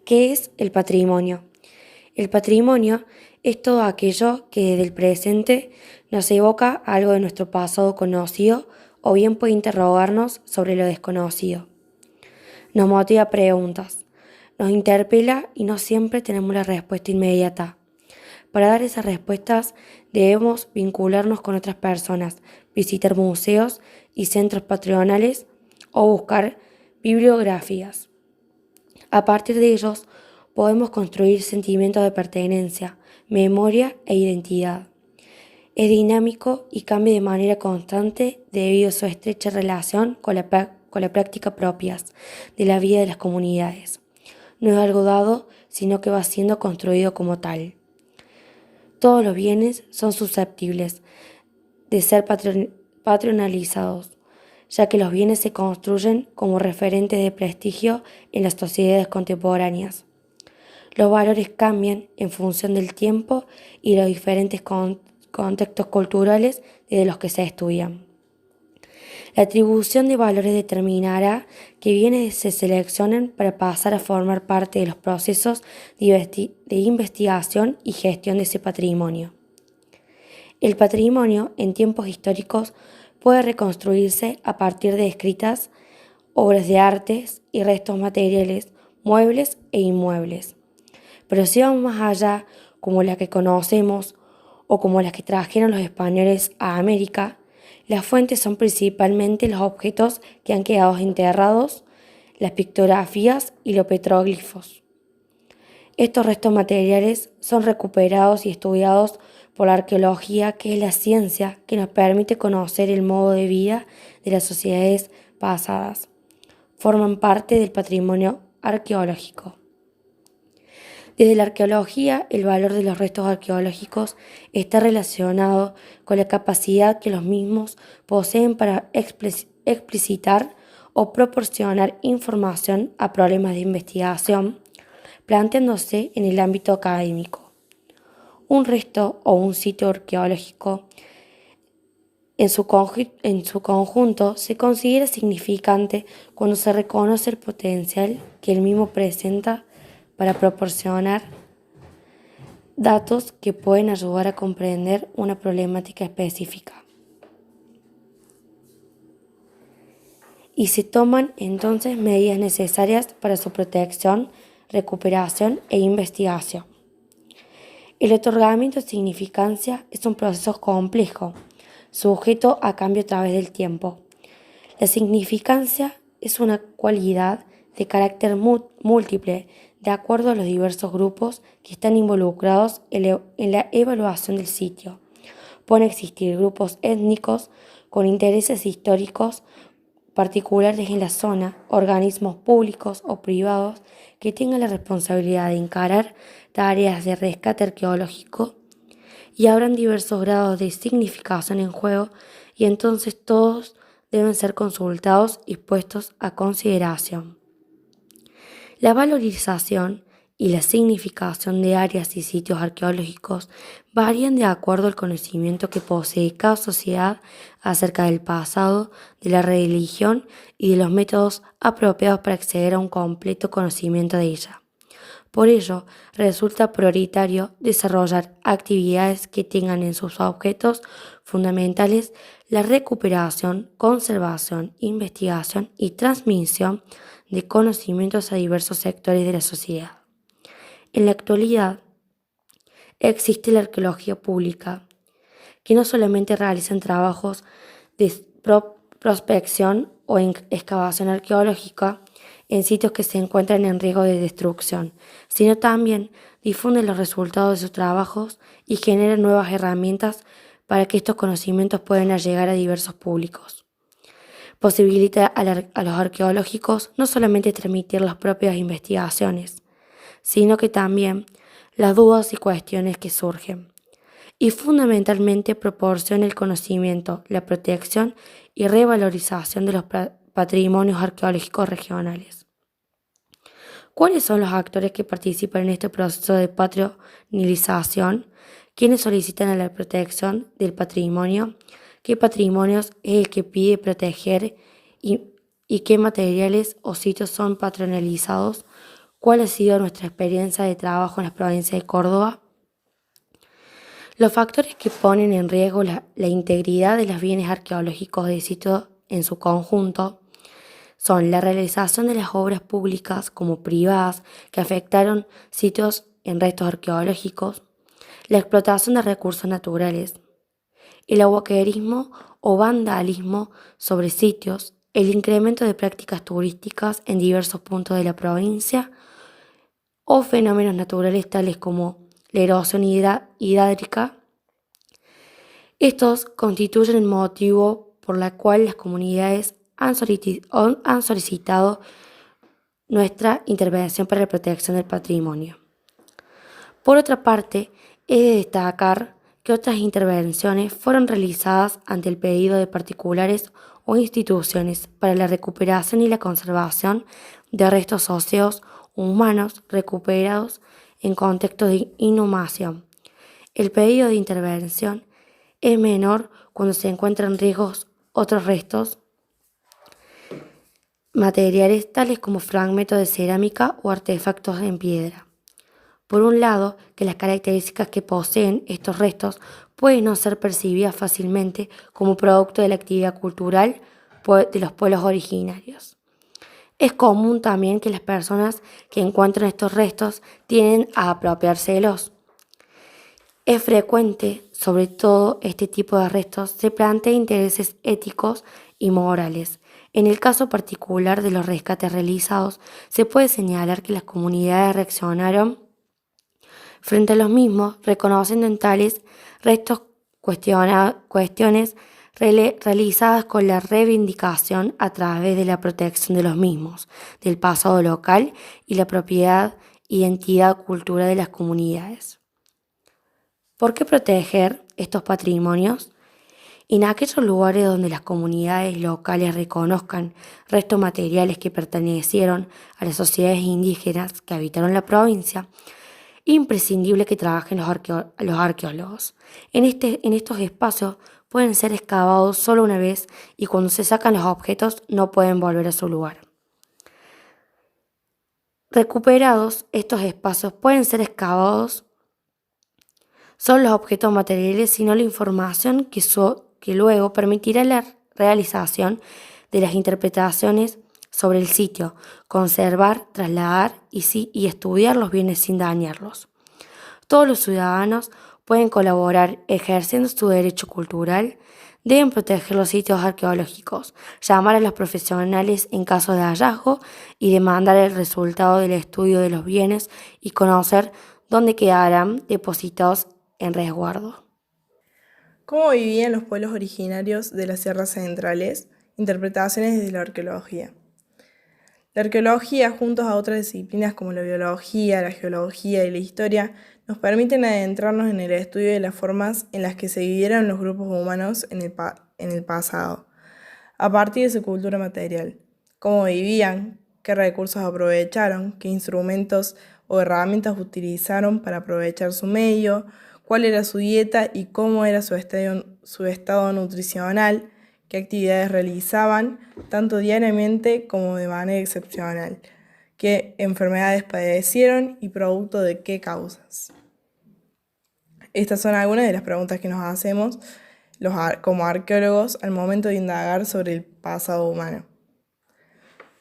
¿Qué es el patrimonio? El patrimonio es todo aquello que desde el presente nos evoca algo de nuestro pasado conocido o bien puede interrogarnos sobre lo desconocido. Nos motiva preguntas, nos interpela y no siempre tenemos la respuesta inmediata. Para dar esas respuestas debemos vincularnos con otras personas, visitar museos y centros patronales o buscar bibliografías. A partir de ellos podemos construir sentimientos de pertenencia, memoria e identidad. Es dinámico y cambia de manera constante debido a su estrecha relación con la práctica propias de la vida de las comunidades. No es algo dado, sino que va siendo construido como tal. Todos los bienes son susceptibles de ser patronalizados, ya que los bienes se construyen como referentes de prestigio en las sociedades contemporáneas. Los valores cambian en función del tiempo y los diferentes contextos culturales desde los que se estudian. La atribución de valores determinará qué bienes se seleccionen para pasar a formar parte de los procesos de investigación y gestión de ese patrimonio. El patrimonio en tiempos históricos puede reconstruirse a partir de escritas, obras de artes y restos materiales, muebles e inmuebles. Pero si vamos más allá, como la que conocemos o como las que trajeron los españoles a América, las fuentes son principalmente los objetos que han quedado enterrados, las pictografías y los petroglifos. Estos restos materiales son recuperados y estudiados por la arqueología, que es la ciencia que nos permite conocer el modo de vida de las sociedades pasadas. Forman parte del patrimonio arqueológico. Desde la arqueología, el valor de los restos arqueológicos está relacionado con la capacidad que los mismos poseen para explicitar o proporcionar información a problemas de investigación, planteándose en el ámbito académico. Un resto o un sitio arqueológico en su conjunto se considera significante cuando se reconoce el potencial que el mismo presenta para proporcionar datos que pueden ayudar a comprender una problemática específica. Y se toman entonces medidas necesarias para su protección, recuperación e investigación. El otorgamiento de significancia es un proceso complejo, sujeto a cambio a través del tiempo. La significancia es una cualidad de carácter múltiple de acuerdo a los diversos grupos que están involucrados en la evaluación del sitio. Pueden existir grupos étnicos con intereses históricos particulares en la zona, organismos públicos o privados que tengan la responsabilidad de encarar tareas de rescate arqueológico, y habrán diversos grados de significación en juego, y entonces todos deben ser consultados y puestos a consideración. La valorización y la significación de áreas y sitios arqueológicos varían de acuerdo al conocimiento que posee cada sociedad acerca del pasado, de la religión y de los métodos apropiados para acceder a un completo conocimiento de ella. Por ello, resulta prioritario desarrollar actividades que tengan en sus objetos fundamentales la recuperación, conservación, investigación y transmisión de conocimientos a diversos sectores de la sociedad. En la actualidad, existe la arqueología pública, que no solamente realizan trabajos de prospección o excavación arqueológica en sitios que se encuentran en riesgo de destrucción, sino también difunden los resultados de sus trabajos y generan nuevas herramientas para que estos conocimientos puedan llegar a diversos públicos. Posibilita a los arqueológicos no solamente transmitir las propias investigaciones, sino que también las dudas y cuestiones que surgen, y fundamentalmente proporciona el conocimiento, la protección y revalorización de los patrimonios arqueológicos regionales. ¿Cuáles son los actores que participan en este proceso de patrimonialización? ¿Quiénes solicitan la protección del patrimonio? ¿Qué patrimonios es el que pide proteger y qué materiales o sitios son patrimonializados? ¿Cuál ha sido nuestra experiencia de trabajo en la provincia de Córdoba? Los factores que ponen en riesgo la integridad de los bienes arqueológicos de sitio en su conjunto son la realización de las obras públicas como privadas que afectaron sitios en restos arqueológicos, la explotación de recursos naturales, el aguaquerismo o vandalismo sobre sitios, el incremento de prácticas turísticas en diversos puntos de la provincia o fenómenos naturales tales como la erosión hídrica. Estos constituyen el motivo por el cual las comunidades han solicitado nuestra intervención para la protección del patrimonio. Por otra parte, he de destacar que otras intervenciones fueron realizadas ante el pedido de particulares o instituciones para la recuperación y la conservación de restos óseos humanos recuperados en contexto de inhumación. El pedido de intervención es menor cuando se encuentran en riesgo otros restos materiales tales como fragmentos de cerámica o artefactos en piedra. Por un lado, que las características que poseen estos restos pueden no ser percibidas fácilmente como producto de la actividad cultural de los pueblos originarios. Es común también que las personas que encuentran estos restos tienden a apropiárselos. Es frecuente, sobre todo este tipo de restos, se plantea intereses éticos y morales. En el caso particular de los rescates realizados, se puede señalar que las comunidades reaccionaron frente a los mismos, reconociendo en tales restos cuestiones realizadas con la reivindicación a través de la protección de los mismos, del pasado local y la propiedad, identidad cultural de las comunidades. ¿Por qué proteger estos patrimonios? En aquellos lugares donde las comunidades locales reconozcan restos materiales que pertenecieron a las sociedades indígenas que habitaron la provincia, imprescindible que trabajen los arqueólogos. En estos espacios pueden ser excavados solo una vez y cuando se sacan los objetos no pueden volver a su lugar. Recuperados, estos espacios pueden ser excavados solo los objetos materiales, sino la información que luego permitirá la realización de las interpretaciones sobre el sitio, conservar, trasladar y estudiar los bienes sin dañarlos. Todos los ciudadanos pueden colaborar ejerciendo su derecho cultural, deben proteger los sitios arqueológicos, llamar a los profesionales en caso de hallazgo y demandar el resultado del estudio de los bienes y conocer dónde quedarán depositados en resguardo. ¿Cómo vivían los pueblos originarios de las sierras centrales? Interpretaciones desde la arqueología. La arqueología, junto a otras disciplinas como la biología, la geología y la historia, nos permiten adentrarnos en el estudio de las formas en las que se vivieron los grupos humanos en el pasado, a partir de su cultura material. Cómo vivían, qué recursos aprovecharon, qué instrumentos o herramientas utilizaron para aprovechar su medio, cuál era su dieta y cómo era su estado nutricional, qué actividades realizaban, tanto diariamente como de manera excepcional, qué enfermedades padecieron y producto de qué causas. Estas son algunas de las preguntas que nos hacemos como arqueólogos al momento de indagar sobre el pasado humano.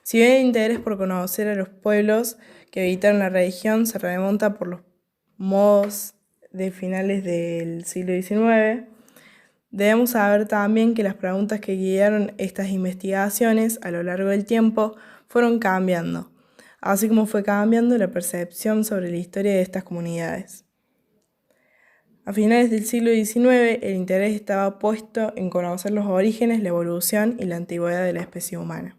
Si bien el interés por conocer a los pueblos que habitaron la región se remonta por los modos de finales del siglo XIX, debemos saber también que las preguntas que guiaron estas investigaciones a lo largo del tiempo fueron cambiando, así como fue cambiando la percepción sobre la historia de estas comunidades. A finales del siglo XIX, el interés estaba puesto en conocer los orígenes, la evolución y la antigüedad de la especie humana.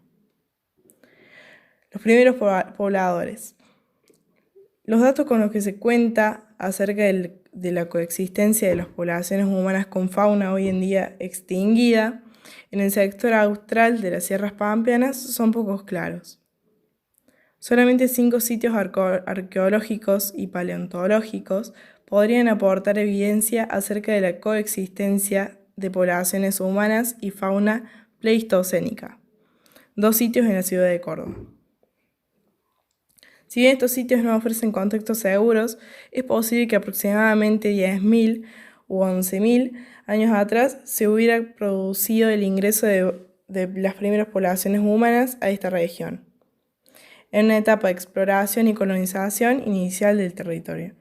Los primeros pobladores. Los datos con los que se cuenta acerca de la coexistencia de las poblaciones humanas con fauna hoy en día extinguida en el sector austral de las sierras pampeanas son pocos claros. Solamente 5 sitios arqueológicos y paleontológicos podrían aportar evidencia acerca de la coexistencia de poblaciones humanas y fauna pleistocénica. 2 sitios en la ciudad de Córdoba. Si bien estos sitios no ofrecen contextos seguros, es posible que aproximadamente 10.000 u 11.000 años atrás se hubiera producido el ingreso de las primeras poblaciones humanas a esta región, en una etapa de exploración y colonización inicial del territorio.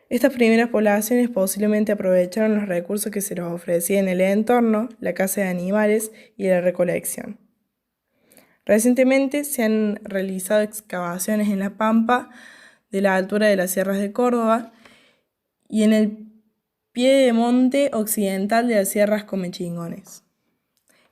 Estas primeras poblaciones posiblemente aprovecharon los recursos que se les ofrecía en el entorno, la caza de animales y la recolección. Recientemente se han realizado excavaciones en la Pampa, de la altura de las sierras de Córdoba, y en el piedemonte occidental de las sierras Comechingones,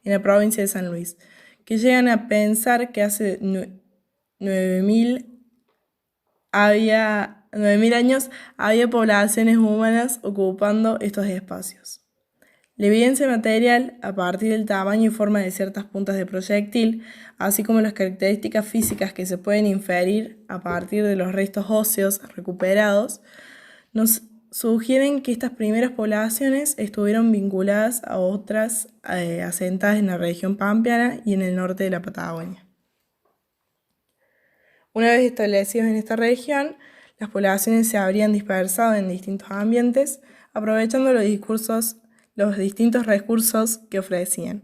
en la provincia de San Luis, que llegan a pensar que hace 9.000 años había poblaciones humanas ocupando estos espacios. La evidencia material, a partir del tamaño y forma de ciertas puntas de proyectil, así como las características físicas que se pueden inferir a partir de los restos óseos recuperados, nos sugieren que estas primeras poblaciones estuvieron vinculadas a otras asentadas en la región pampeana y en el norte de la Patagonia. Una vez establecidos en esta región, las poblaciones se habrían dispersado en distintos ambientes, aprovechando los distintos recursos que ofrecían.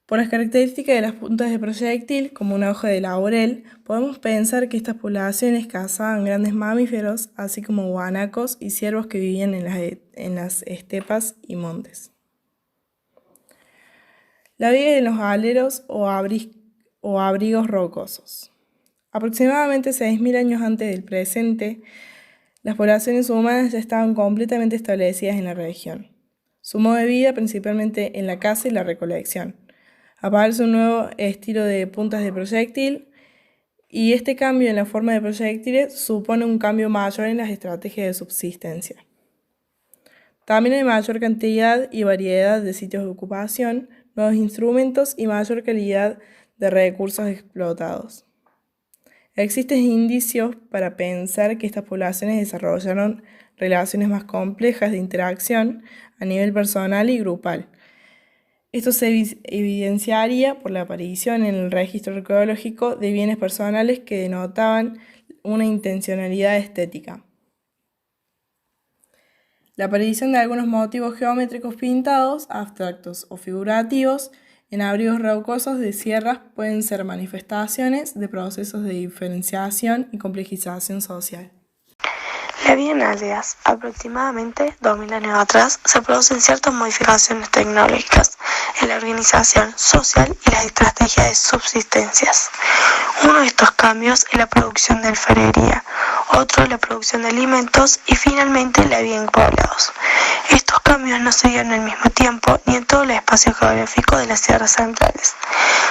Por las características de las puntas de proyectil, como una hoja de laurel, podemos pensar que estas poblaciones cazaban grandes mamíferos, así como guanacos y ciervos que vivían en las estepas y montes. La vida en los aleros o abrigos rocosos. Aproximadamente 6.000 años antes del presente, las poblaciones humanas ya estaban completamente establecidas en la región. Su modo de vida principalmente en la caza y la recolección. Aparece un nuevo estilo de puntas de proyectil y este cambio en la forma de proyectiles supone un cambio mayor en las estrategias de subsistencia. También hay mayor cantidad y variedad de sitios de ocupación, nuevos instrumentos y mayor calidad de recursos explotados. Existen indicios para pensar que estas poblaciones desarrollaron relaciones más complejas de interacción a nivel personal y grupal. Esto se evidenciaría por la aparición en el registro arqueológico de bienes personales que denotaban una intencionalidad estética. La aparición de algunos motivos geométricos pintados, abstractos o figurativos, en abrigos rocosos de sierras pueden ser manifestaciones de procesos de diferenciación y complejización social. La vida en aldeas. Aproximadamente 2.000 años atrás se producen ciertas modificaciones tecnológicas en la organización social y las estrategias de subsistencias. Uno de estos cambios es la producción de alfarería, otro la producción de alimentos y finalmente la vida en poblados. Estos cambios no se dieron al mismo tiempo ni en todo el espacio geográfico de las sierras centrales.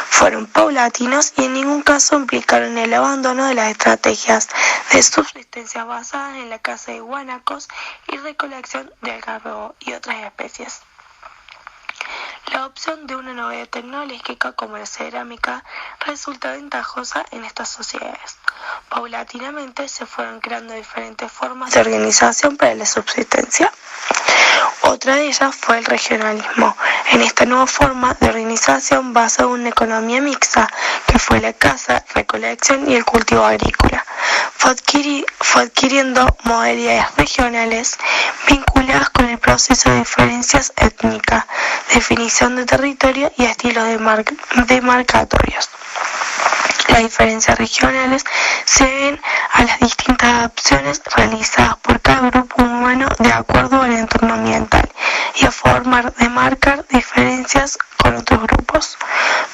Fueron paulatinos y en ningún caso implicaron el abandono de las estrategias de subsistencia basadas en la caza de guanacos y recolección de algarrobo y otras especies. La opción de una novedad tecnológica como la cerámica resulta ventajosa en estas sociedades. Paulatinamente se fueron creando diferentes formas de organización para la subsistencia. Otra de ellas fue el regionalismo. En esta nueva forma de organización basada en una economía mixta, que fue la caza, recolección y el cultivo agrícola, fue adquiriendo modalidades regionales vinculadas con el proceso de diferencias étnicas, definición de territorio y estilos demarcatorios. Las diferencias regionales se deben a las distintas adaptaciones realizadas por cada grupo humano de acuerdo al entorno ambiental y a formar de marcar diferencias con otros grupos.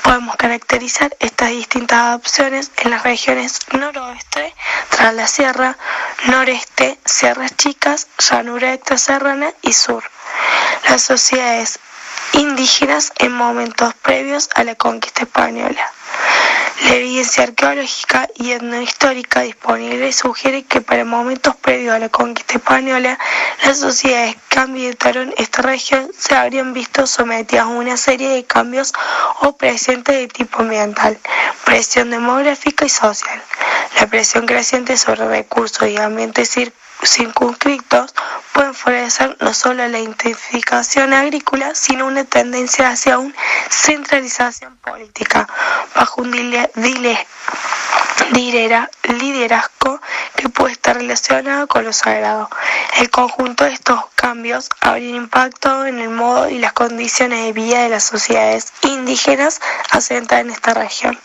Podemos caracterizar estas distintas adaptaciones en las regiones noroeste, tras la sierra, noreste, sierras chicas, llanura extraserrana y sur. Las sociedades indígenas en momentos previos a la conquista española. La evidencia arqueológica y etnohistórica disponible sugiere que para momentos previos a la conquista española, las sociedades que habitaron esta región se habrían visto sometidas a una serie de cambios o presentes de tipo ambiental, presión demográfica y social. La presión creciente sobre recursos y ambientes circunscritos pueden favorecer no solo la intensificación agrícola, sino una tendencia hacia una centralización política, bajo un liderazgo que puede estar relacionado con lo sagrado. El conjunto de estos cambios habría impacto en el modo y las condiciones de vida de las sociedades indígenas asentadas en esta región.